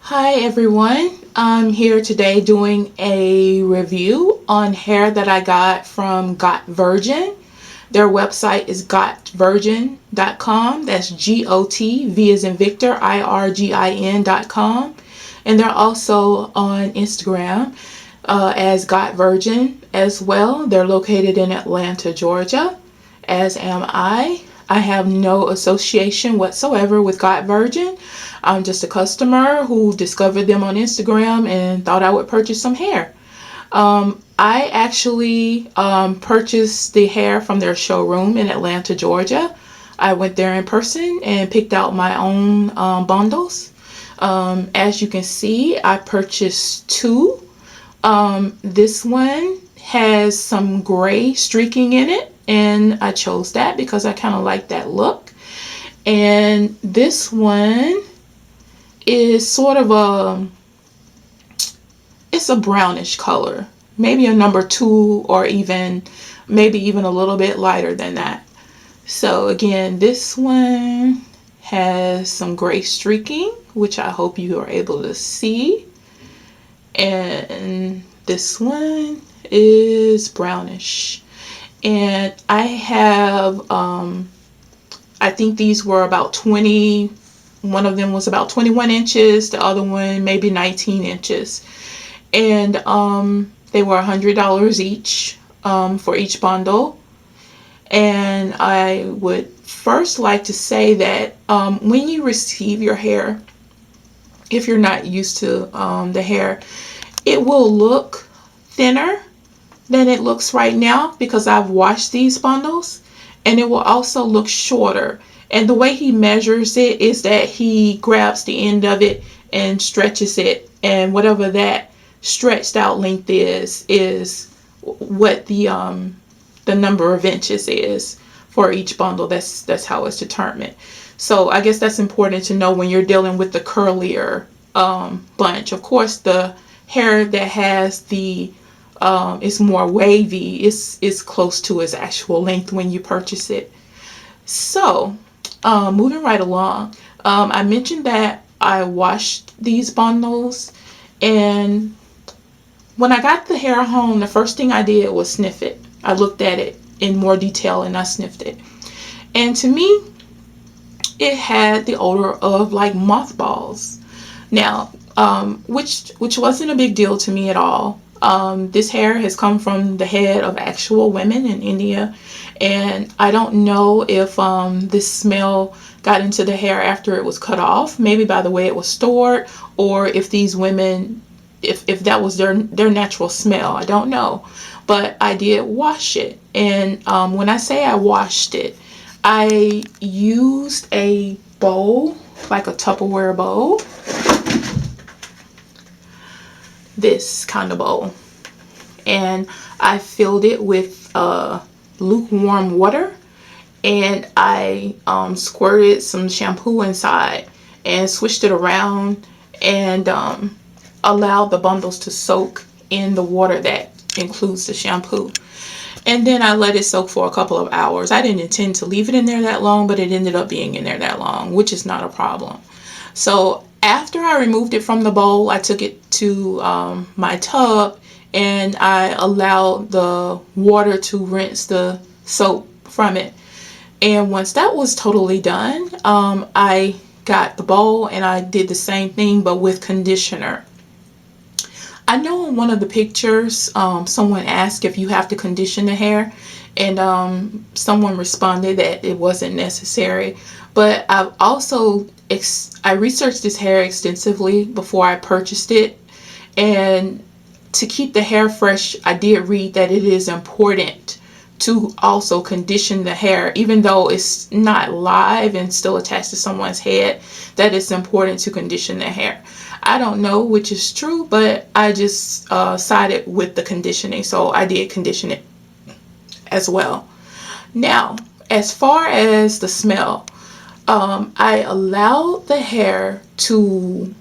Hi everyone, I'm here today doing a review on hair that I got from Got Virgin. Their website is gotvirgin.com. That's G-O-T, V as in Victor, IRGIN.com. And they're also on Instagram as Got Virgin as well. They're located in Atlanta, Georgia, as am I. I have no association whatsoever with Got Virgin. I'm just a customer who discovered them on Instagram and thought I would purchase some hair. I actually purchased the hair from their showroom in Atlanta, Georgia. I went there in person and picked out my own bundles. As you can see, I purchased two. This one has some gray streaking in it, and I chose that because I kind of like that look. And this one is sort of it's a brownish color, maybe a number 2 or even maybe even a little bit lighter than that. So again, this one has some gray streaking, which I hope you are able to see, and this one is brownish. And I have I think these were about 20. One of them was about 21 inches, the other one maybe 19 inches. And they were $100 each for each bundle. And I would first like to say that when you receive your hair, if you're not used to the hair, it will look thinner than it looks right now because I've washed these bundles, and it will also look shorter. And the way he measures it is that he grabs the end of it and stretches it, and whatever that stretched out length is what the number of inches is for each bundle. That's how it's determined. So I guess that's important to know when you're dealing with the curlier bunch. Of course, the hair that has the is more wavy is close to its actual length when you purchase it. So moving right along, I mentioned that I washed these bundles, and when I got the hair home, the first thing I did was sniff it. I looked at it in more detail and I sniffed it, and to me it had the odor of like mothballs. Now which wasn't a big deal to me at all. This hair has come from the head of actual women in India, and I don't know if this smell got into the hair after it was cut off, maybe by the way it was stored, or if these women, if that was their natural smell. I don't know, but I did wash it. And when I say I washed it, I used a bowl, like a Tupperware bowl, this kind of bowl, and I filled it with lukewarm water, and I squirted some shampoo inside and swished it around, and allowed the bundles to soak in the water that includes the shampoo. And then I let it soak for a couple of hours. I didn't intend to leave it in there that long, but it ended up being in there that long, which is not a problem. So after I removed it from the bowl, I took it to my tub, and I allowed the water to rinse the soap from it. And once that was totally done, I got the bowl and I did the same thing but with conditioner. I know in one of the pictures someone asked if you have to condition the hair, and someone responded that it wasn't necessary. But I've also I researched this hair extensively before I purchased it, and to keep the hair fresh, I did read that it is important to also condition the hair, even though it's not live and still attached to someone's head, that it's important to condition the hair. I don't know which is true, but I just sided with the conditioning, so I did condition it as well. Now, as far as the smell, I allowed the hair to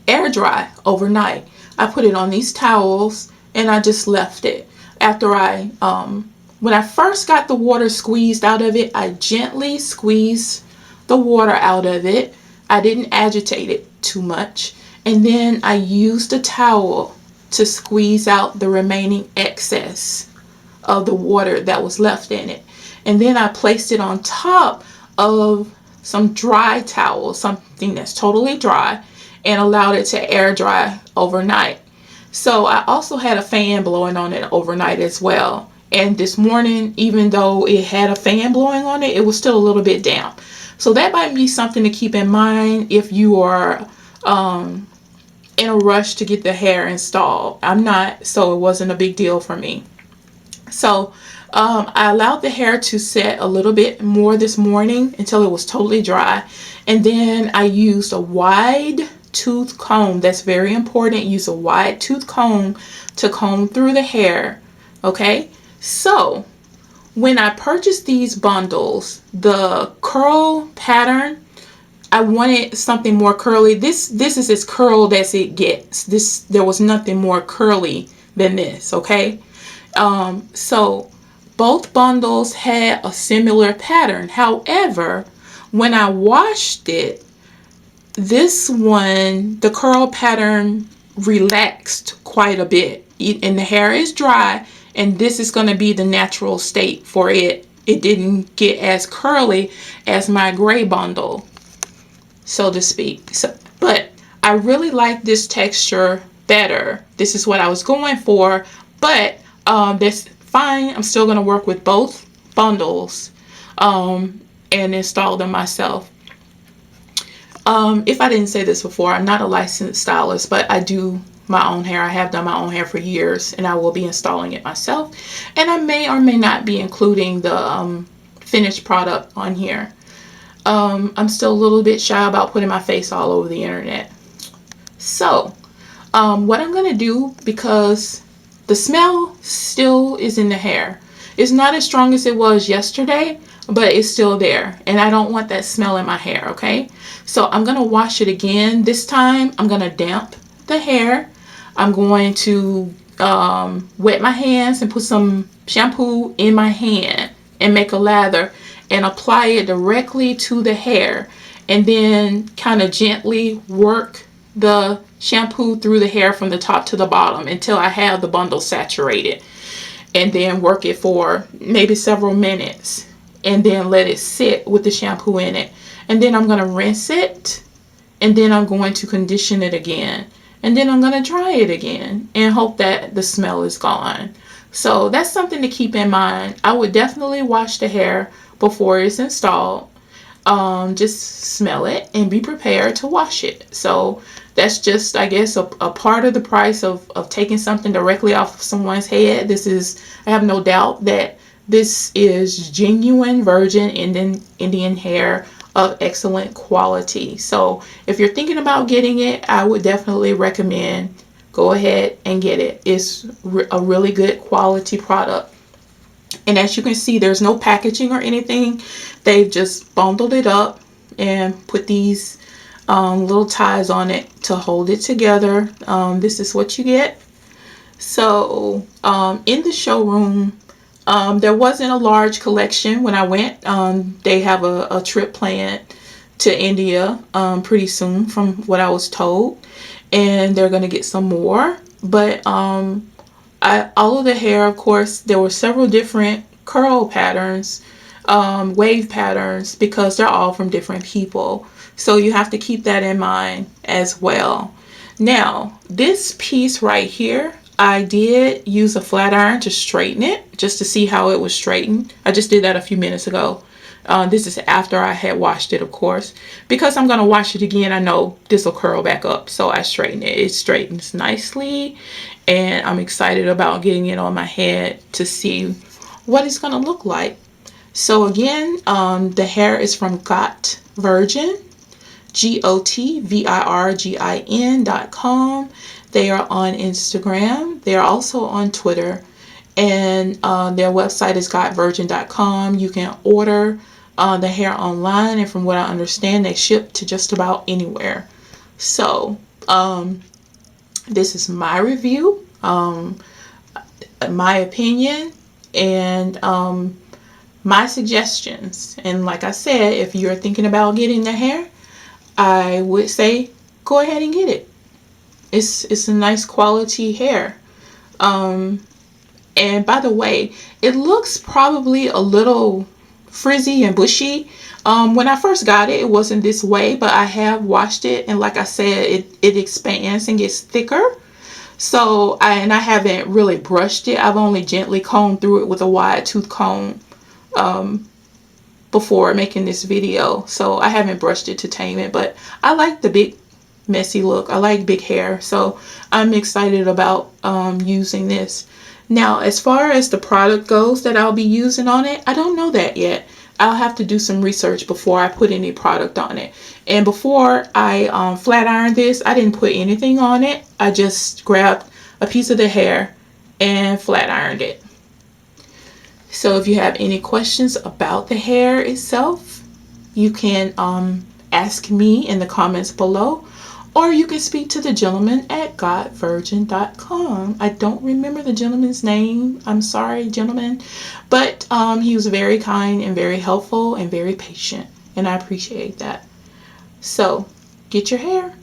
air dry overnight. I put it on these towels and I just left it. After when I first got the water squeezed out of it, I gently squeezed the water out of it I didn't agitate it too much. And then I used a towel to squeeze out the remaining excess of the water that was left in it. And then I placed it on top of some dry towel, something that's totally dry, and allowed it to air dry overnight. So I also had a fan blowing on it overnight as well. And this morning, even though it had a fan blowing on it, it was still a little bit damp. So that might be something to keep in mind if you are in a rush to get the hair installed. I'm not, so it wasn't a big deal for me. So I allowed the hair to set a little bit more this morning until it was totally dry. And then I used a wide tooth comb. That's very important. Use a wide tooth comb to comb through the hair. Okay, so when I purchased these bundles, the curl pattern, I wanted something more curly. This is as curled as it gets. There was nothing more curly than this. Okay, so both bundles had a similar pattern. However, when I washed it, this one, the curl pattern relaxed quite a bit, and the hair is dry, and this is going to be the natural state for it. It didn't get as curly as my gray bundle, so to speak. But I really like this texture better. This is what I was going for, but that's fine. I'm still going to work with both bundles and install them myself. If I didn't say this before, I'm not a licensed stylist, but I do my own hair. I have done my own hair for years, and I will be installing it myself. And I may or may not be including the finished product on here. I'm still a little bit shy about putting my face all over the internet. So what I'm going to do, because the smell still is in the hair. It's not as strong as it was yesterday, but it's still there. And I don't want that smell in my hair, okay? So I'm going to wash it again. This time, I'm going to damp the hair. I'm going to wet my hands and put some shampoo in my hand and make a lather and apply it directly to the hair. And then kind of gently work the shampoo through the hair from the top to the bottom until I have the bundle saturated, and then work it for maybe several minutes, and then let it sit with the shampoo in it. And then I'm going to rinse it, and then I'm going to condition it again, and then I'm going to dry it again and hope that the smell is gone. So that's something to keep in mind. I would definitely wash the hair before it's installed. Just smell it and be prepared to wash it. So that's just, I guess, a part of the price of taking something directly off of someone's head. I have no doubt that this is genuine virgin Indian hair of excellent quality. So if you're thinking about getting it, I would definitely recommend go ahead and get it. It's a really good quality product. And as you can see, there's no packaging or anything. They've just bundled it up and put these little ties on it to hold it together. This is what you get. So in the showroom, there wasn't a large collection when I went. They have a trip planned to India pretty soon from what I was told. And they're going to get some more. But all of the hair, of course, there were several different curl patterns, wave patterns, because they're all from different people. So you have to keep that in mind as well. Now, this piece right here, I did use a flat iron to straighten it just to see how it was straightened. I just did that a few minutes ago. This is after I had washed it, of course. Because I'm going to wash it again, I know this will curl back up. So I straighten it. It straightens nicely. And I'm excited about getting it on my head to see what it's going to look like. So again, the hair is from Got Virgin, GOTVIRGIN.com. They are on Instagram. They are also on Twitter. And their website is gotvirgin.com. You can order the hair online. And from what I understand, they ship to just about anywhere. So this is my review, my opinion, and my suggestions. And like I said, if you're thinking about getting the hair, I would say go ahead and get it. It's a nice quality hair. And by the way, it looks probably a little frizzy and bushy. When I first got it, it wasn't this way, but I have washed it, and like I said, it expands and gets thicker. So I haven't really brushed it. I've only gently combed through it with a wide tooth comb before making this video. So I haven't brushed it to tame it, but I like the big messy look. I like big hair, so I'm excited about using this. Now, as far as the product goes that I'll be using on it, I don't know that yet. I'll have to do some research before I put any product on it. And before I flat ironed this, I didn't put anything on it. I just grabbed a piece of the hair and flat ironed it. So if you have any questions about the hair itself, you can ask me in the comments below, or you can speak to the gentleman at godvirgin.com. I don't remember the gentleman's name. I'm sorry, gentleman. But he was very kind and very helpful and very patient, and I appreciate that. So get your hair.